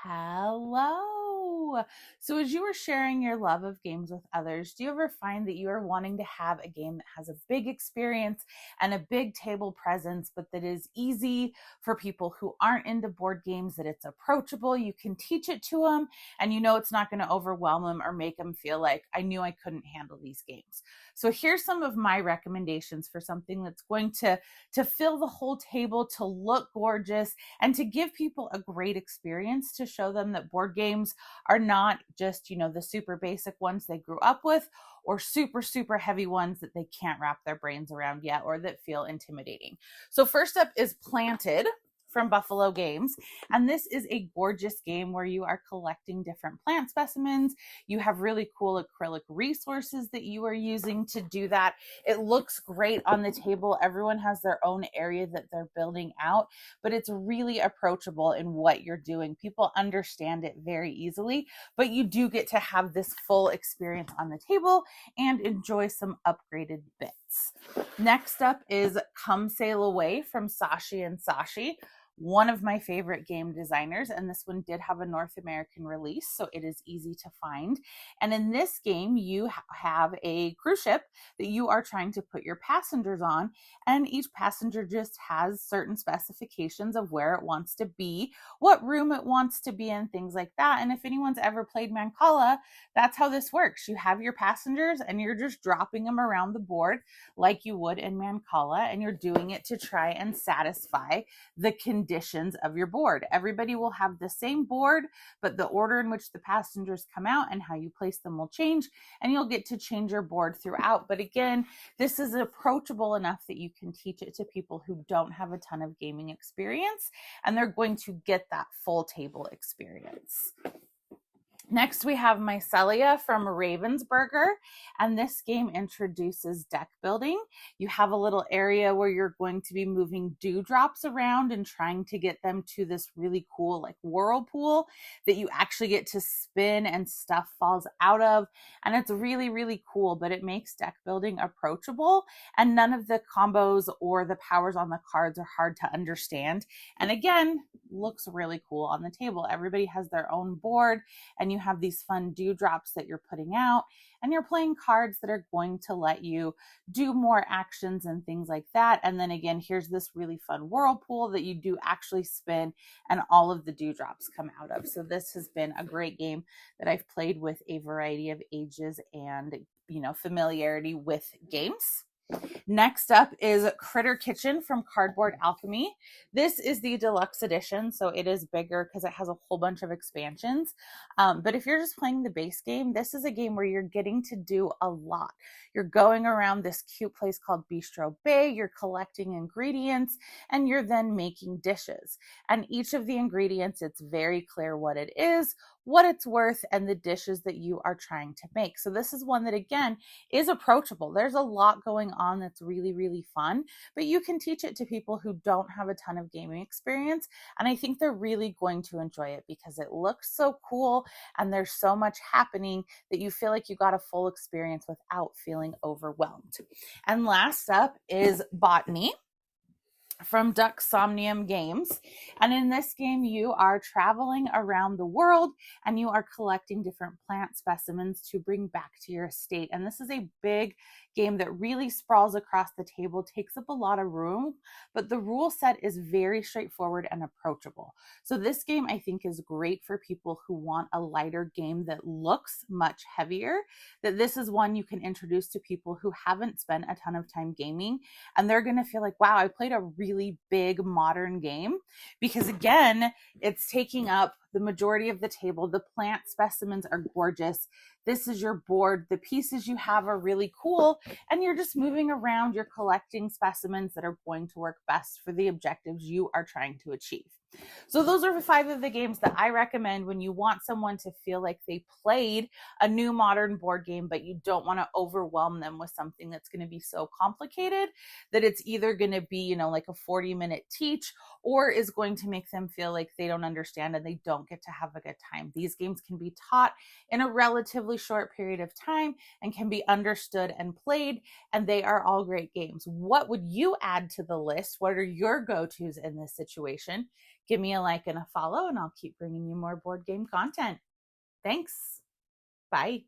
Hello. So, as you were sharing your love of games with others, do you ever find that you are wanting to have a game that has a big experience and a big table presence, but that is easy for people who aren't into board games, that it's approachable? You can teach it to them, and you know it's not going to overwhelm them or make them feel like, I knew I couldn't handle these games. So, here's some of my recommendations for something that's going to fill the whole table, to look gorgeous, and to give people a great experience, to show them that board games are not just, the super basic ones they grew up with, or super heavy ones that they can't wrap their brains around yet, or that feel intimidating. So first up is Planted from Buffalo Games. And this is a gorgeous game where you are collecting different plant specimens. You have really cool acrylic resources that you are using to do that. It looks great on the table. Everyone has their own area that they're building out, but it's really approachable in what you're doing. People understand it very easily, but you do get to have this full experience on the table and enjoy some upgraded bits. Next up is Come Sail Away from Sashi and Sashi, one of my favorite game designers, and this one did have a North American release, so it is easy to find. And in this game, you have a cruise ship that you are trying to put your passengers on, and each passenger just has certain specifications of where it wants to be, what room it wants to be in, things like that. And if anyone's ever played Mancala, that's how this works. You have your passengers and you're just dropping them around the board like you would in Mancala, and you're doing it to try and satisfy the conditions of your board. Everybody will have the same board, but the order in which the passengers come out and how you place them will change, and you'll get to change your board throughout. But again, this is approachable enough that you can teach it to people who don't have a ton of gaming experience, and they're going to get that full table experience. Next, we have Mycelia from Ravensburger, and this game introduces deck building. You have a little area where you're going to be moving dewdrops around and trying to get them to this really cool like whirlpool that you actually get to spin and stuff falls out of. And it's really cool, but it makes deck building approachable, and none of the combos or the powers on the cards are hard to understand. And again, looks really cool on the table. Everybody has their own board, and you have these fun dewdrops that you're putting out, and you're playing cards that are going to let you do more actions and things like that. And then again, here's this really fun whirlpool that you do actually spin and all of the dewdrops come out of. So this has been a great game that I've played with a variety of ages and familiarity with games. Next up is Critter Kitchen from Cardboard Alchemy. This is the deluxe edition, so it is bigger because it has a whole bunch of expansions. But if you're just playing the base game, this is a game where you're getting to do a lot. You're going around this cute place called Bistro Bay, you're collecting ingredients, and you're then making dishes. And each of the ingredients, it's very clear what it is, what it's worth, and the dishes that you are trying to make. So this is one that, again, is approachable. There's a lot going on that's really fun, but you can teach it to people who don't have a ton of gaming experience, and I think they're really going to enjoy it because it looks so cool and there's so much happening that you feel like you got a full experience without feeling overwhelmed. And last up is Botany from Duck Somnium Games. And in this game, you are traveling around the world and you are collecting different plant specimens to bring back to your estate. And this is a big game that really sprawls across the table, takes up a lot of room, but the rule set is very straightforward and approachable. So this game, I think, is great for people who want a lighter game that looks much heavier, that this is one you can introduce to people who haven't spent a ton of time gaming, and they're going to feel like, wow, I played a really big modern game, because again, it's taking up the majority of the table. The plant specimens are gorgeous. This is your board. The pieces you have are really cool, and you're just moving around. You're collecting specimens that are going to work best for the objectives you are trying to achieve. So those are 5 of the games that I recommend when you want someone to feel like they played a new modern board game, but you don't want to overwhelm them with something that's going to be so complicated that it's either going to be, like a 40-minute teach, or is going to make them feel like they don't understand and they don't get to have a good time. These games can be taught in a relatively short period of time and can be understood and played, and they are all great games. What would you add to the list? What are your go-tos in this situation? give me a like and a follow, and I'll keep bringing you more board game content. Thanks. Bye.